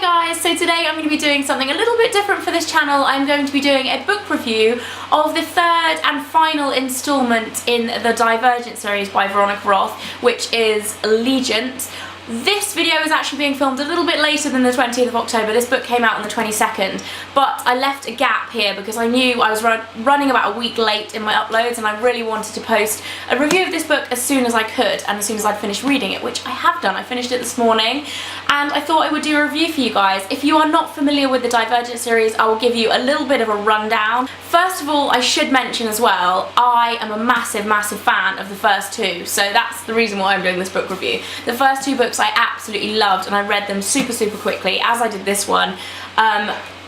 guys, so today I'm going to be doing something a little bit different for this channel. I'm going to be doing a book review of the third and final instalment in the Divergent series by Veronica Roth, which is Allegiant. This video is actually being filmed a little bit later than the 20th of October. This book came out on the 22nd, but I left a gap here because I knew I was running about a week late in my uploads, and I really wanted to post a review of this book as soon as I could and as soon as I'd finished reading it, which I have done. I finished it this morning, and I thought I would do a review for you guys. If you are not familiar with the Divergent series, I will give you a little bit of a rundown. First of all, I should mention as well, I am a massive fan of the first two, so that's the reason why I'm doing this book review. The first two books I absolutely loved, and I read them super quickly, as I did this one.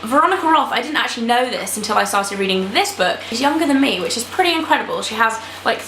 Veronica Roth, I didn't actually know this until I started reading this book. She's younger than me, which is pretty incredible. She has like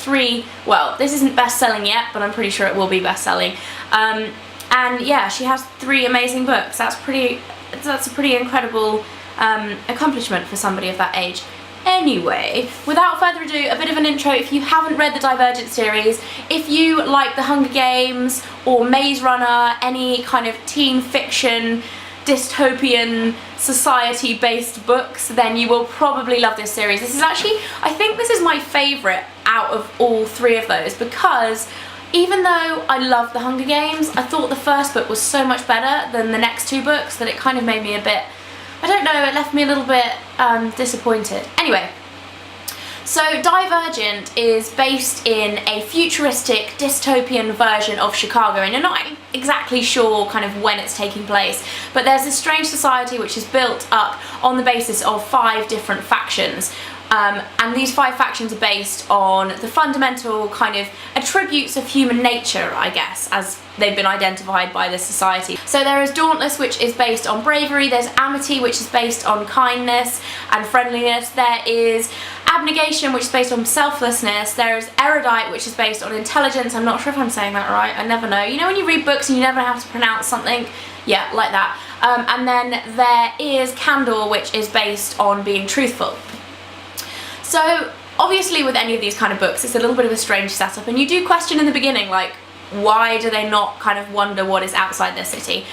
well, this isn't best-selling yet, but I'm pretty sure it will be best-selling. And yeah, she has 3 amazing books. That's a pretty incredible accomplishment for somebody of that age. Anyway, without further ado, a bit of an intro. If you haven't read the Divergent series, if you like The Hunger Games or Maze Runner, any kind of teen fiction, dystopian, society-based books, then you will probably love this series. This is actually, I think this is my favourite out of all 3 of those, because even though I love The Hunger Games, I thought the first book was so much better than the next 2 books that it kind of made me a bit, I don't know, it left me a little bit disappointed. Anyway, so Divergent is based in a futuristic dystopian version of Chicago, and you're not exactly sure kind of when it's taking place, but there's this strange society which is built up on the basis of 5 different factions. And these 5 factions are based on the fundamental kind of attributes of human nature, I guess, as they've been identified by this society. So there is Dauntless, which is based on bravery. There's Amity, which is based on kindness and friendliness. There is Abnegation, which is based on selflessness. There is Erudite, which is based on intelligence. I'm not sure if I'm saying that right. I never know. You know when you read books and you never have to pronounce something? Yeah, like that. And then there is Candor, which is based on being truthful. So obviously with any of these kind of books, it's a little bit of a strange setup, and you do question in the beginning, like, why do they not kind of wonder what is outside their city?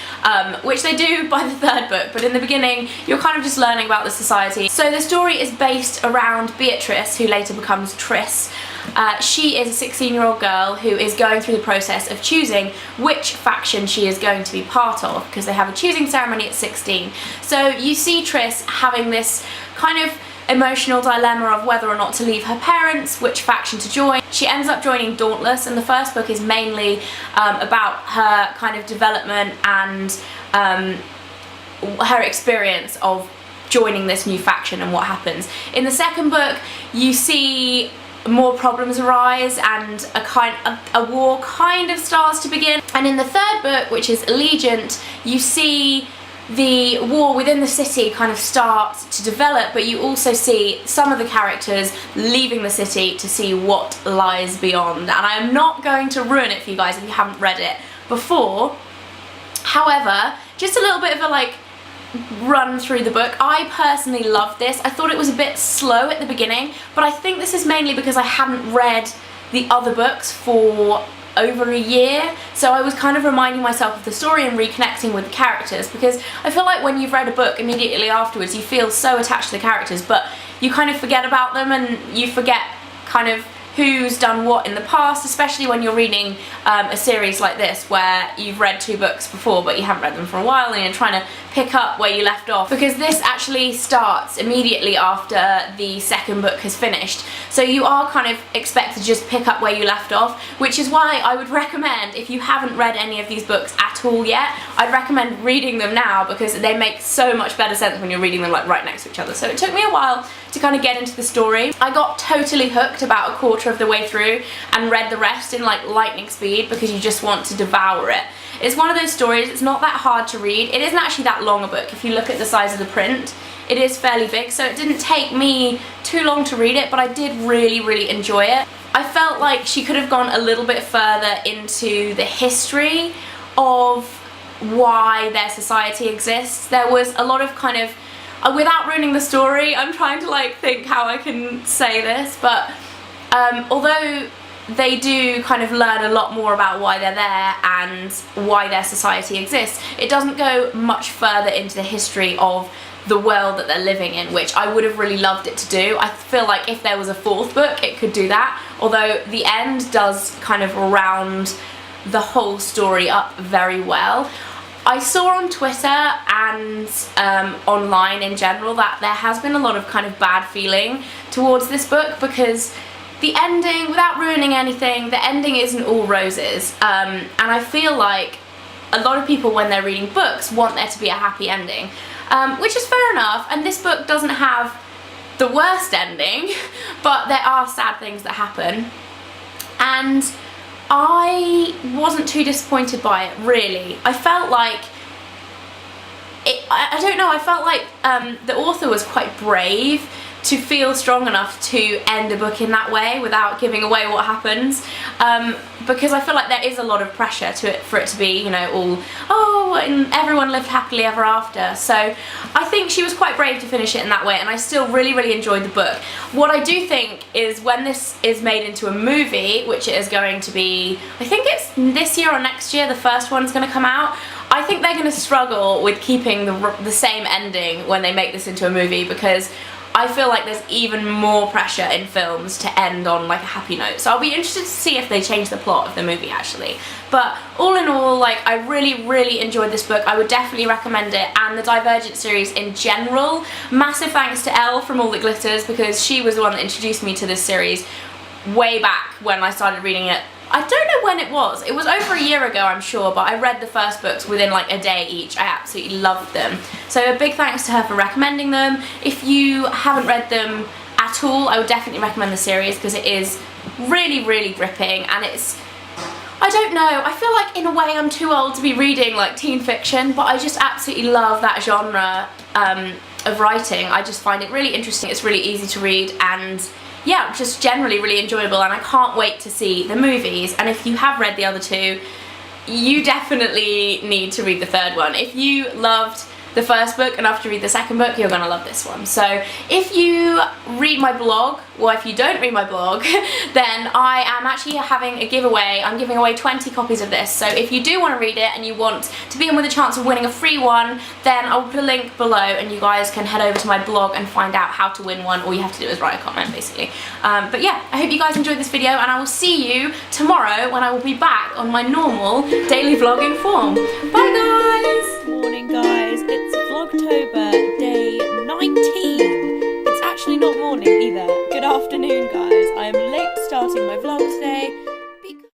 Which they do by the 3rd book, but in the beginning you're kind of just learning about the society. So the story is based around Beatrice, who later becomes Triss. She is a 16-year-old girl who is going through the process of choosing which faction she is going to be part of, because they have a choosing ceremony at 16. So you see Triss having this kind of emotional dilemma of whether or not to leave her parents, which faction to join. She ends up joining Dauntless, and the first book is mainly about her kind of development and her experience of joining this new faction and what happens. In the 2nd book, you see more problems arise, and a war kind of starts to begin. And in the 3rd book, which is Allegiant, you see the war within the city kind of start to develop, but you also see some of the characters leaving the city to see what lies beyond. And I am not going to ruin it for you guys if you haven't read it before. However, just a little bit of a run through the book. I personally loved this. I thought it was a bit slow at the beginning, but I think this is mainly because I hadn't read the other books for over a year, so I was kind of reminding myself of the story and reconnecting with the characters, because I feel like when you've read a book, immediately afterwards you feel so attached to the characters, but you kind of forget about them, and you forget kind of who's done what in the past, especially when you're reading a series like this where you've read 2 books before but you haven't read them for a while, and you're trying to pick up where you left off, because this actually starts immediately after the 2nd book has finished. So you are kind of expected to just pick up where you left off, which is why I would recommend, if you haven't read any of these books at all yet, I'd recommend reading them now, because they make so much better sense when you're reading them like right next to each other. So it took me a while to kind of get into the story. I got totally hooked about a quarter of the way through and read the rest in like lightning speed, because you just want to devour it. It's one of those stories, it's not that hard to read. It isn't actually that long a book. If you look at the size of the print, it is fairly big, so it didn't take me too long to read it, but I did really enjoy it. I felt like she could have gone a little bit further into the history of why their society exists. There was a lot of kind of, without ruining the story, I'm trying to think how I can say this, but although they do kind of learn a lot more about why they're there and why their society exists. It doesn't go much further into the history of the world that they're living in, which I would have really loved it to do. I feel like if there was a 4th book, it could do that, although the end does kind of round the whole story up very well. I saw on Twitter and online in general that there has been a lot of kind of bad feeling towards this book because the ending, without ruining anything, the ending isn't all roses, and I feel like a lot of people when they're reading books want there to be a happy ending, which is fair enough, and this book doesn't have the worst ending, but there are sad things that happen, and I wasn't too disappointed by it, really. I felt like I don't know, I felt like the author was quite brave to feel strong enough to end a book in that way without giving away what happens, because I feel like there is a lot of pressure to it for it to be, you know, all, oh, and everyone lived happily ever after. So I think she was quite brave to finish it in that way, and I still really enjoyed the book. What I do think is when this is made into a movie, which it is going to be, I think it's this year or next year, the first one's going to come out, I think they're going to struggle with keeping the same ending when they make this into a movie, because I feel like there's even more pressure in films to end on like a happy note. So I'll be interested to see if they change the plot of the movie actually. But all in all, like, I really enjoyed this book. I would definitely recommend it, and the Divergent series in general. Massive thanks to Elle from All That Glitters, because she was the one that introduced me to this series way back when I started reading it. I don't know when it was. It was over a year ago, I'm sure, but I read the first books within like a day each. I absolutely loved them. So a big thanks to her for recommending them. If you haven't read them at all, I would definitely recommend the series because it is really gripping, and it's, I don't know, I feel like in a way I'm too old to be reading like teen fiction, but I just absolutely love that genre of writing. I just find it really interesting. It's really easy to read, and yeah, just generally really enjoyable, and I can't wait to see the movies. And if you have read the other two, you definitely need to read the third one. If you loved the first book enough to read the second book, you're gonna love this one. So if you read my blog, or if you don't read my blog, then I am actually having a giveaway. I'm giving away 20 copies of this. So if you do want to read it and you want to be in with a chance of winning a free one, then I'll put a link below and you guys can head over to my blog and find out how to win one. All you have to do is write a comment, basically. But yeah, I hope you guys enjoyed this video, and I will see you tomorrow when I will be back on my normal daily vlogging form. Bye guys! Morning guys, it's Vlogtober day 19. It's actually not morning either. Good afternoon guys.